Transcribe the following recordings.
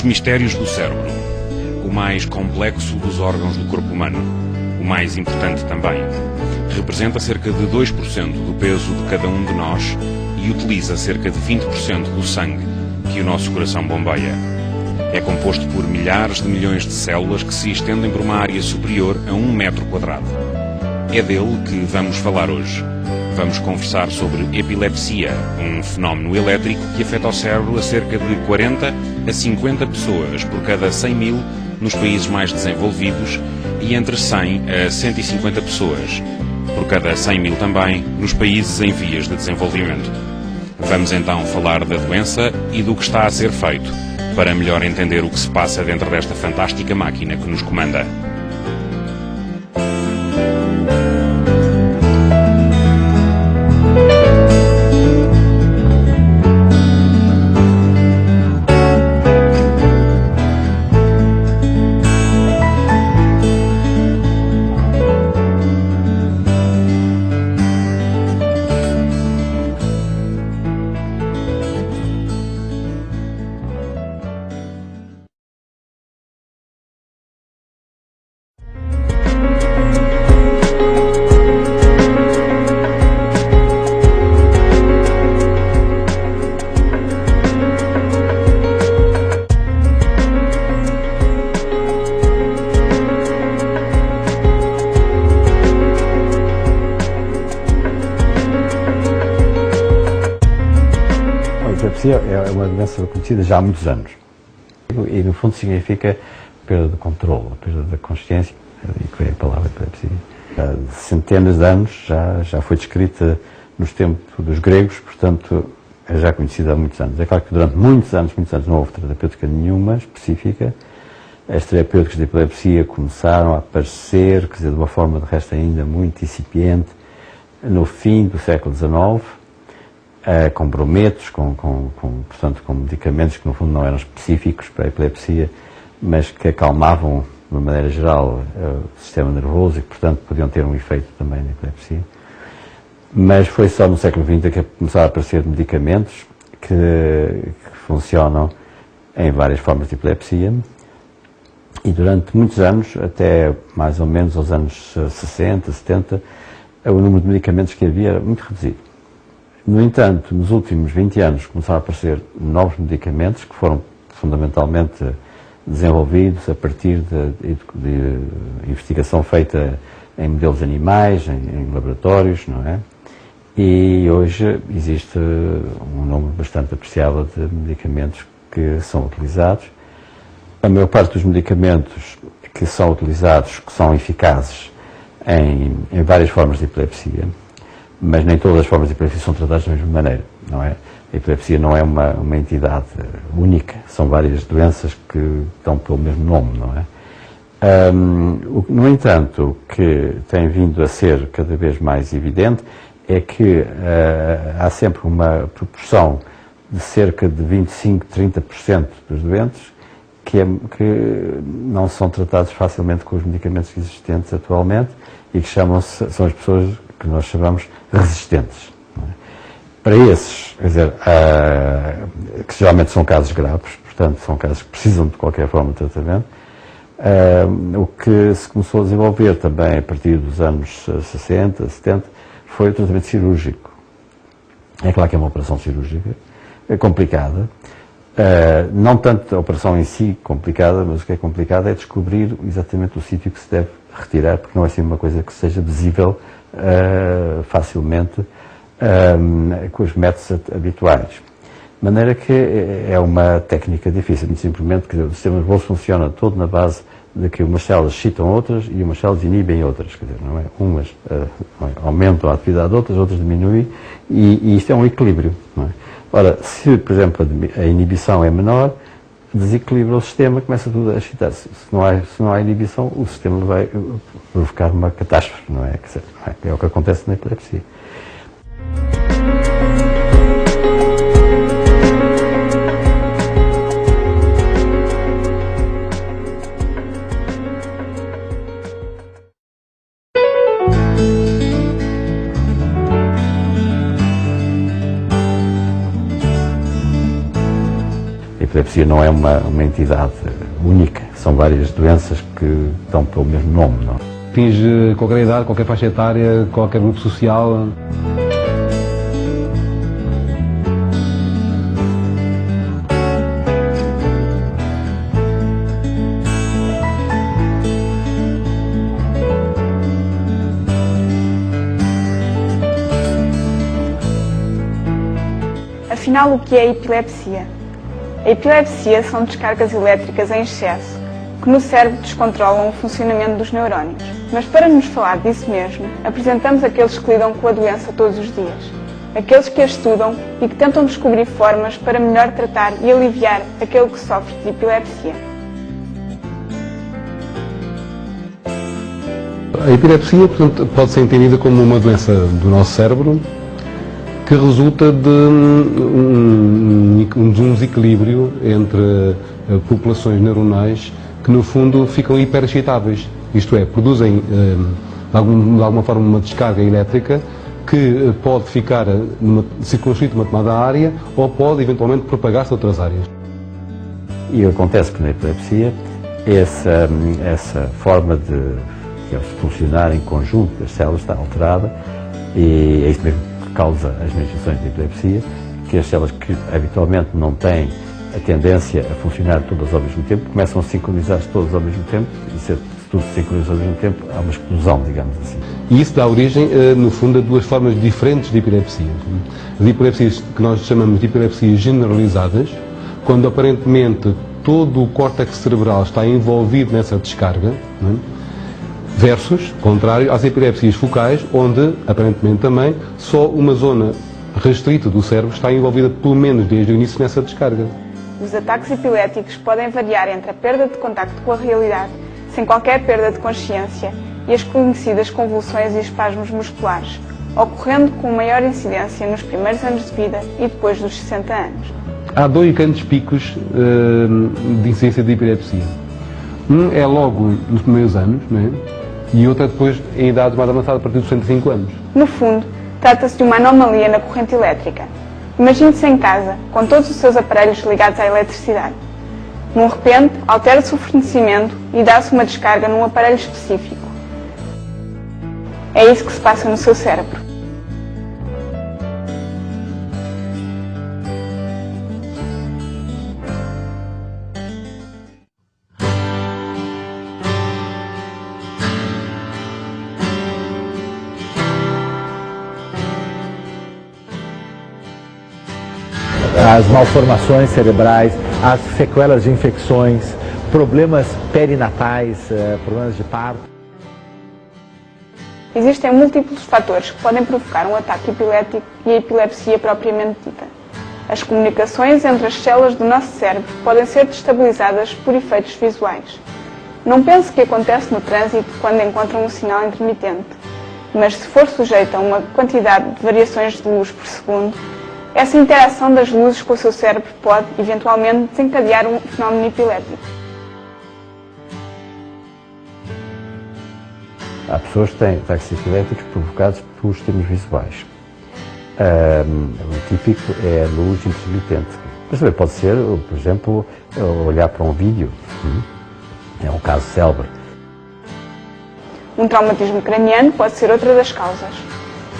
mistérios do cérebro, o mais complexo dos órgãos do corpo humano, o mais importante também. Representa cerca de 2% do peso de cada um de nós e utiliza cerca de 20% do sangue que o nosso coração bombeia. É composto por milhares de milhões de células que se estendem por uma área superior a 1 metro quadrado. É dele que vamos falar hoje. Vamos conversar sobre epilepsia, um fenómeno elétrico que afeta o cérebro a cerca de 40 a 50 pessoas por cada 100 mil nos países mais desenvolvidos e entre 100 a 150 pessoas por cada 100 mil também nos países em vias de desenvolvimento. Vamos então falar da doença e do que está a ser feito para melhor entender o que se passa dentro desta fantástica máquina que nos comanda. É uma doença conhecida já há muitos anos e no fundo significa perda de controle, perda da consciência, e que é a palavra epilepsia. Há centenas de anos já foi descrita nos tempos dos gregos, portanto é já conhecida há muitos anos. É claro que durante muitos anos não houve terapêutica nenhuma específica. As terapêuticas de epilepsia começaram a aparecer, quer dizer, de uma forma de resto ainda muito incipiente, no fim do século XIX, com brometos, portanto, com medicamentos que no fundo não eram específicos para a epilepsia, mas que acalmavam, de uma maneira geral, o sistema nervoso e que, portanto, podiam ter um efeito também na epilepsia. Mas foi só no século XX que começaram a aparecer medicamentos que funcionam em várias formas de epilepsia e durante muitos anos, até mais ou menos aos anos 60, 70, o número de medicamentos que havia era muito reduzido. No entanto, nos últimos 20 anos começaram a aparecer novos medicamentos que foram fundamentalmente desenvolvidos a partir de investigação feita em modelos animais, em laboratórios, não é? E hoje existe um número bastante apreciável de medicamentos que são utilizados. A maior parte dos medicamentos que são utilizados, que são eficazes em várias formas de epilepsia, mas nem todas as formas de epilepsia são tratadas da mesma maneira, não é? A epilepsia não é uma entidade única, são várias doenças que dão pelo mesmo nome, não é? No entanto, o que tem vindo a ser cada vez mais evidente é que há sempre uma proporção de cerca de 25, 30% dos doentes que não são tratados facilmente com os medicamentos existentes atualmente e que são as pessoas que nós chamamos resistentes. Não é? Para esses, quer dizer, que geralmente são casos graves, portanto são casos que precisam de qualquer forma de tratamento, o que se começou a desenvolver também a partir dos anos 60, 70, foi o tratamento cirúrgico. É claro que é uma operação cirúrgica, é complicada, não tanto a operação em si complicada, mas o que é complicado é descobrir exatamente o sítio que se deve retirar, porque não é assim uma coisa que seja visível facilmente com os métodos habituais. De maneira que é uma técnica difícil, muito simplesmente, que o sistema nervoso funciona todo na base de que umas células excitam outras e umas células inibem outras, quer dizer, não é? Umas aumentam a atividade de outras diminuem, e isto é um equilíbrio, não é? Ora, se, por exemplo, a inibição é menor, desequilibra o sistema, começa tudo a excitar-se. Se não há inibição, o sistema vai provocar uma catástrofe, não é? É o que acontece na epilepsia. A epilepsia não é uma entidade única, são várias doenças que dão pelo mesmo nome. Não? Atinge qualquer idade, qualquer faixa etária, qualquer grupo social. Afinal, o que é a epilepsia? A epilepsia são descargas elétricas em excesso, que no cérebro descontrolam o funcionamento dos neurónios. Mas para nos falar disso mesmo, apresentamos aqueles que lidam com a doença todos os dias. Aqueles que a estudam e que tentam descobrir formas para melhor tratar e aliviar aquele que sofre de epilepsia. A epilepsia, portanto, pode ser entendida como uma doença do nosso cérebro que resulta de um desequilíbrio entre populações neuronais que, no fundo, ficam hiperexcitáveis. Isto é, produzem, de alguma forma, uma descarga elétrica que pode ficar circunscrita numa determinada área ou pode, eventualmente, propagar-se a outras áreas. E acontece que na epilepsia, essa forma de funcionar em conjunto das células está alterada e é isso mesmo causa as manifestações de epilepsia, que as células que habitualmente não têm a tendência a funcionar todas ao mesmo tempo, começam a sincronizar-se todas ao mesmo tempo, e se tudo se sincroniza ao mesmo tempo, há uma explosão, digamos assim. E isso dá origem, no fundo, a duas formas diferentes de epilepsia. As epilepsias que nós chamamos de epilepsias generalizadas, quando aparentemente todo o córtex cerebral está envolvido nessa descarga, não é? Versus, contrário, às epilepsias focais, onde, aparentemente também, só uma zona restrita do cérebro está envolvida, pelo menos desde o início, nessa descarga. Os ataques epiléticos podem variar entre a perda de contacto com a realidade, sem qualquer perda de consciência, e as conhecidas convulsões e espasmos musculares, ocorrendo com maior incidência nos primeiros anos de vida e depois dos 60 anos. Há dois grandes picos de incidência de epilepsia. Um é logo nos primeiros anos, não é? E outra depois em idade mais avançada, a partir dos 65 anos. No fundo, trata-se de uma anomalia na corrente elétrica. Imagine-se em casa, com todos os seus aparelhos ligados à eletricidade. De repente, altera-se o fornecimento e dá-se uma descarga num aparelho específico. É isso que se passa no seu cérebro. As malformações cerebrais, as sequelas de infecções, problemas perinatais, problemas de parto. Existem múltiplos fatores que podem provocar um ataque epilético e a epilepsia propriamente dita. As comunicações entre as células do nosso cérebro podem ser destabilizadas por efeitos visuais. Não pense que acontece no trânsito quando encontram um sinal intermitente, mas se for sujeito a uma quantidade de variações de luz por segundo, essa interação das luzes com o seu cérebro pode, eventualmente, desencadear um fenómeno epilético. Há pessoas que têm ataques epiléticos provocados por estímulos visuais. O típico é a luz intermitente. Mas também pode ser, por exemplo, olhar para um vídeo. É um caso célebre. Um traumatismo craniano pode ser outra das causas.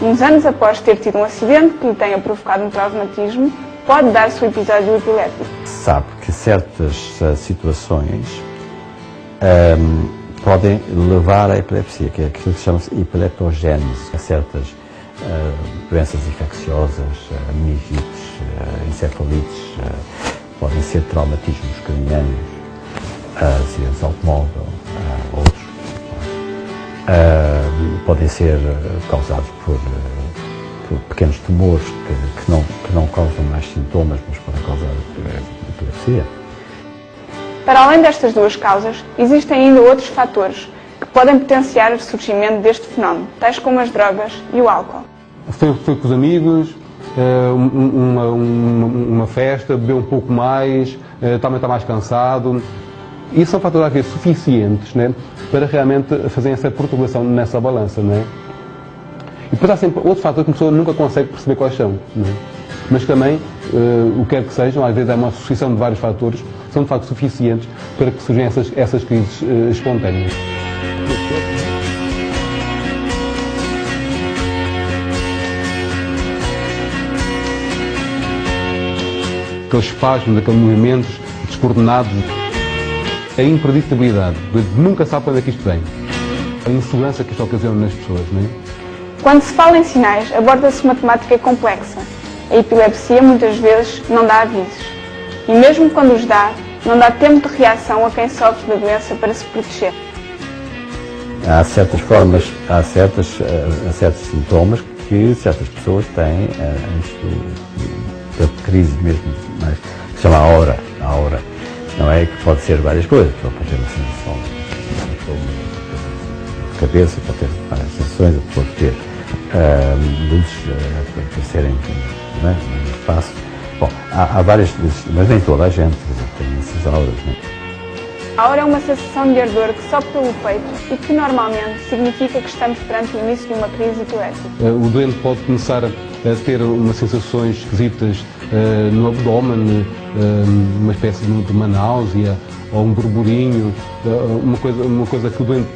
Uns anos após ter tido um acidente que lhe tenha provocado um traumatismo, pode dar-se o episódio epilético. Sabe que certas situações podem levar à epilepsia, que é aquilo que chama-se epileptogênese. Há certas doenças infecciosas, meningites, encefalites, podem ser traumatismos cranianos, acidentes de automóvel, outros. Podem ser causados por pequenos tumores que não causam mais sintomas, mas podem causar epilepsia. Para além destas duas causas, existem ainda outros fatores que podem potenciar o surgimento deste fenómeno, tais como as drogas e o álcool. Foi com os amigos, uma festa, bebeu um pouco mais, também está mais cansado. Isso são fatores às vezes suficientes, né, para realmente fazer essa perturbação nessa balança. Né? E depois há sempre outros fatores que a pessoa nunca consegue perceber quais são. Né? mas também, o que quer que sejam, às vezes é uma associação de vários fatores, são de facto suficientes para que surjam essas crises espontâneas. Aqueles espasmos, aqueles movimentos descoordenados, a impredictibilidade, nunca sabe quando é que isto vem, a insegurança que isto ocasiona nas pessoas, não é? Quando se fala em sinais, aborda-se uma temática complexa. A epilepsia muitas vezes não dá avisos. E mesmo quando os dá, não dá tempo de reação a quem sofre da doença para se proteger. Há certas formas, há certos sintomas que certas pessoas têm antes da crise mesmo, mas que se chama a aura. Não é que pode ser várias coisas, pode ter uma sensação de cabeça, pode ter várias sensações, pode ter luzes a aparecerem no espaço. Bom, há várias, mas nem toda a gente tem essas auras. Não é? A aura é uma sensação de ardor que sobe pelo peito e que normalmente significa que estamos perante o início de uma crise epilética. O doente pode começar a ter umas sensações esquisitas no abdômen, uma espécie de uma náusea ou um burburinho, uma coisa que o doente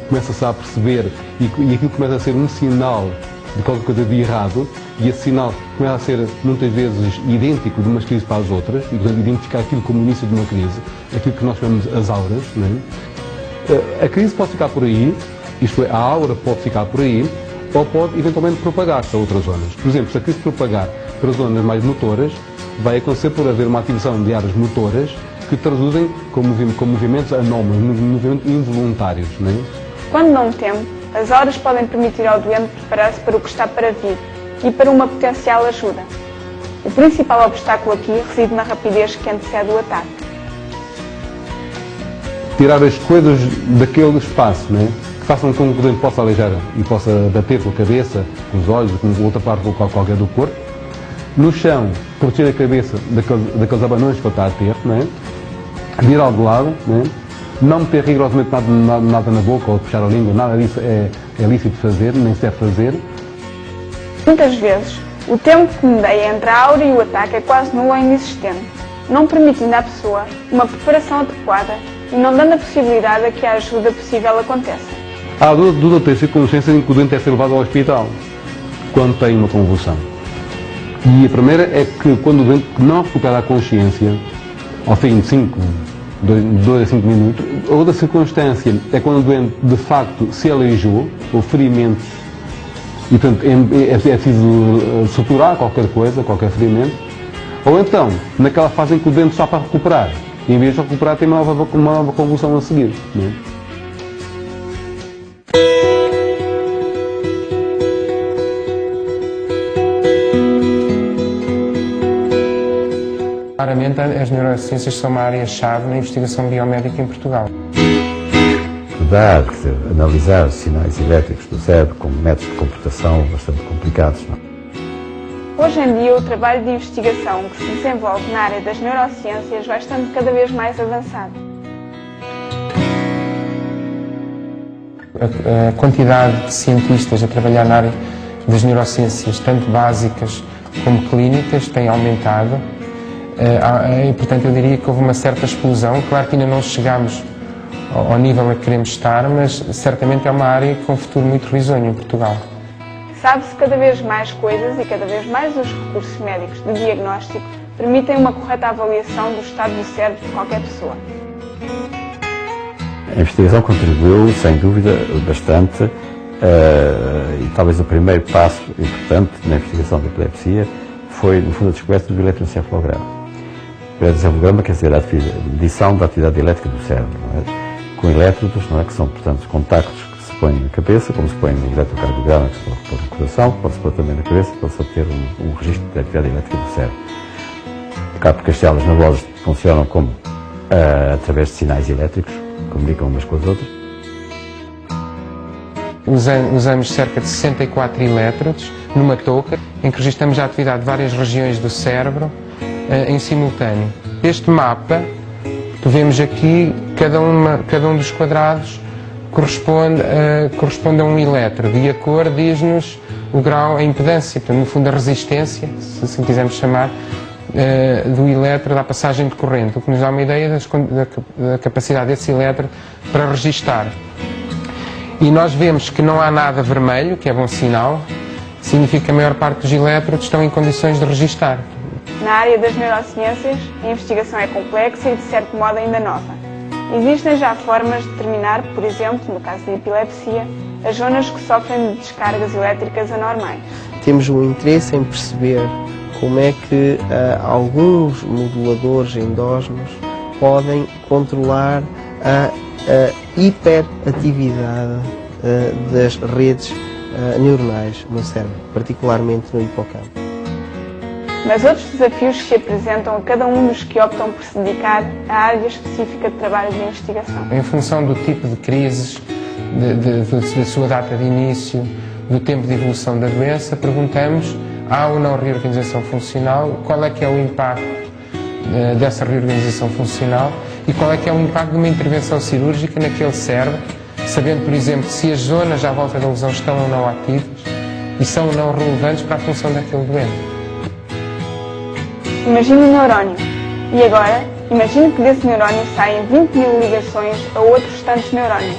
começa-se a perceber e aquilo começa a ser um sinal de qualquer coisa de errado, e esse sinal começa a ser muitas vezes idêntico de umas crises para as outras, e portanto identificar aquilo como o início de uma crise, aquilo que nós chamamos as auras, não é? A crise pode ficar por aí, isto é, a aura pode ficar por aí, ou pode eventualmente propagar-se a outras zonas. Por exemplo, se a crise propagar para zonas mais motoras, vai acontecer por haver uma ativação de áreas motoras que traduzem como movimentos anómalos, movimentos involuntários, não é? Quando não teme, as auras podem permitir ao doente preparar-se para o que está para vir e para uma potencial ajuda. O principal obstáculo aqui reside na rapidez que antecede o ataque. Tirar as coisas daquele espaço, não é? Que façam com que o doente possa aleijar e possa bater com a cabeça, com os olhos, com outra parte qualquer do corpo. No chão, proteger a cabeça daqueles abanões que ele está a ter, não é? Virar de lado, não é? Não meter rigorosamente nada na boca ou puxar a língua, nada disso é lícito fazer, nem se deve fazer. Muitas vezes, o tempo que medeia entre a aura e o ataque é quase nulo ou inexistente, não permitindo à pessoa uma preparação adequada e não dando a possibilidade a que a ajuda possível aconteça. Há duas ou três circunstâncias em que o doente deve ser levado ao hospital quando tem uma convulsão. E a primeira é que quando o doente não recupera a consciência, ao fim de 2 a 5 minutos, a outra circunstância é quando o doente de facto se aleijou, ou ferimentos, e portanto é preciso suturar qualquer coisa, qualquer ferimento, ou então naquela fase em que o doente está para recuperar, e em vez de recuperar tem uma nova convulsão a seguir. Não é? Claramente, as neurociências são uma área-chave na investigação biomédica em Portugal. Estudar, analisar os sinais elétricos do cérebro com métodos de computação bastante complicados. Não? Hoje em dia, o trabalho de investigação que se desenvolve na área das neurociências vai estando cada vez mais avançado. A quantidade de cientistas a trabalhar na área das neurociências, tanto básicas como clínicas, tem aumentado. E, portanto, eu diria que houve uma certa explosão. Claro que ainda não chegámos ao nível a que queremos estar, mas certamente é uma área com um futuro muito risonho em Portugal. Sabe-se cada vez mais coisas e cada vez mais os recursos médicos de diagnóstico permitem uma correta avaliação do estado do cérebro de qualquer pessoa. A investigação contribuiu, sem dúvida, bastante e talvez o primeiro passo importante na investigação da epilepsia foi, no fundo, a descoberta do eletroencefalograma. O eletroencefalograma quer dizer a medição da atividade elétrica do cérebro, não é? Com elétrodos, não é? Que são, portanto, contactos que se põem na cabeça, como se põe no eletrocardiograma, que se pode pôr no coração, pode-se pôr também na cabeça, pode-se obter um registro da atividade elétrica do cérebro. Cá, porque as células nervosas funcionam como através de sinais elétricos, comunicam umas com as outras. Usamos cerca de 64 elétrodos numa touca, em que registramos a atividade de várias regiões do cérebro em simultâneo. Este mapa, que vemos aqui, cada um dos quadrados corresponde a um elétrodo, e a cor diz-nos o grau, a impedância, portanto, no fundo a resistência, se assim quisermos chamar, do elétrodo à passagem de corrente, o que nos dá uma ideia da capacidade desse elétrodo para registar. E nós vemos que não há nada vermelho, que é bom sinal, significa que a maior parte dos elétrodos estão em condições de registar. Na área das neurociências, a investigação é complexa e, de certo modo, ainda nova. Existem já formas de determinar, por exemplo, no caso da epilepsia, as zonas que sofrem de descargas elétricas anormais. Temos um interesse em perceber como é que alguns moduladores endógenos podem controlar a hiperatividade das redes neuronais no cérebro, particularmente no hipocampo. Mas outros desafios se apresentam a cada um dos que optam por se dedicar à área específica de trabalho de investigação. Em função do tipo de crises, da sua data de início, do tempo de evolução da doença, perguntamos, há ou não reorganização funcional, qual é que é o impacto dessa reorganização funcional e qual é que é o impacto de uma intervenção cirúrgica naquele cérebro, sabendo, por exemplo, se as zonas à volta da lesão estão ou não ativas e são ou não relevantes para a função daquele doente. Imagine um neurónio. E agora, imagine que desse neurónio saem 20 mil ligações a outros tantos neurónios.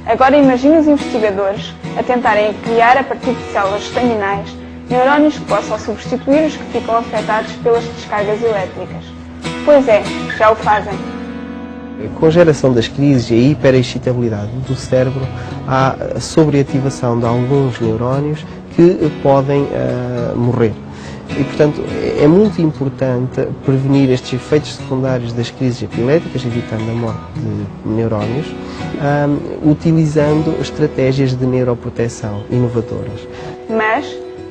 Agora imagine os investigadores a tentarem criar, a partir de células estaminais, neurónios que possam substituir os que ficam afetados pelas descargas elétricas. Pois é, já o fazem. Com a geração das crises e a hiperexcitabilidade do cérebro, há a sobreativação de alguns neurónios que podem morrer. E, portanto, é muito importante prevenir estes efeitos secundários das crises epiléticas, evitando a morte de neurónios, utilizando estratégias de neuroproteção inovadoras. Mas,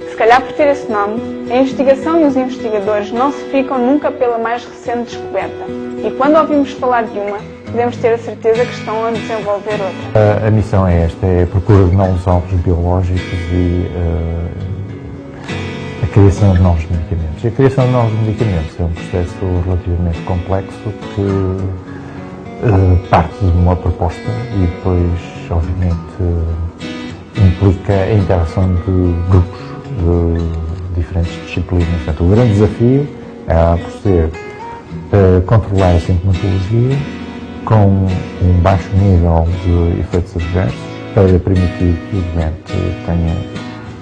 se calhar por ter esse nome, a investigação e os investigadores não se ficam nunca pela mais recente descoberta. E quando ouvimos falar de uma, podemos ter a certeza que estão a desenvolver outra. A missão é esta, é a procura de novos alvos biológicos e a criação de novos medicamentos. A criação de novos medicamentos é um processo relativamente complexo que parte de uma proposta e depois, obviamente, implica a interação de grupos de diferentes disciplinas. Portanto, o grande desafio é, por ser, controlar a sintomatologia com um baixo nível de efeitos adversos para permitir que o doente tenha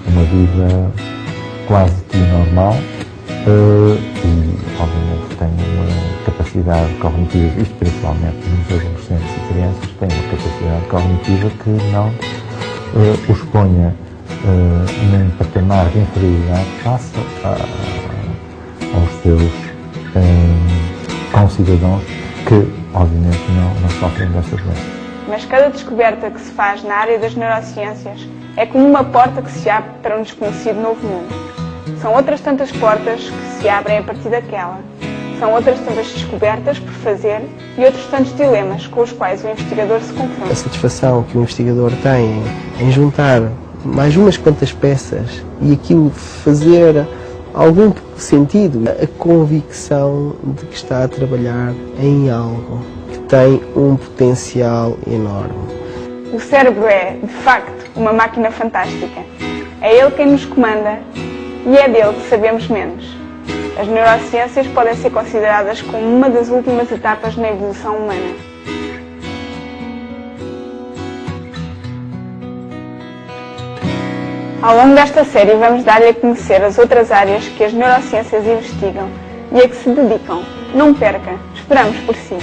uma vida quase que normal e, obviamente, tem uma capacidade cognitiva, isto principalmente nos adolescentes e crianças, tem uma capacidade cognitiva que não os ponha num patamar de inferioridade face aos seus concidadãos que, obviamente, não sofrem desta doença. Mas cada descoberta que se faz na área das neurociências é como uma porta que se abre para um desconhecido novo mundo. São outras tantas portas que se abrem a partir daquela. São outras tantas descobertas por fazer e outros tantos dilemas com os quais o investigador se confronta. A satisfação que o investigador tem em juntar mais umas quantas peças e aquilo fazer algum sentido, a convicção de que está a trabalhar em algo que tem um potencial enorme. O cérebro é, de facto, uma máquina fantástica. É ele quem nos comanda e é dele que sabemos menos. As neurociências podem ser consideradas como uma das últimas etapas na evolução humana. Ao longo desta série vamos dar-lhe a conhecer as outras áreas que as neurociências investigam e a que se dedicam. Não perca, esperamos por si.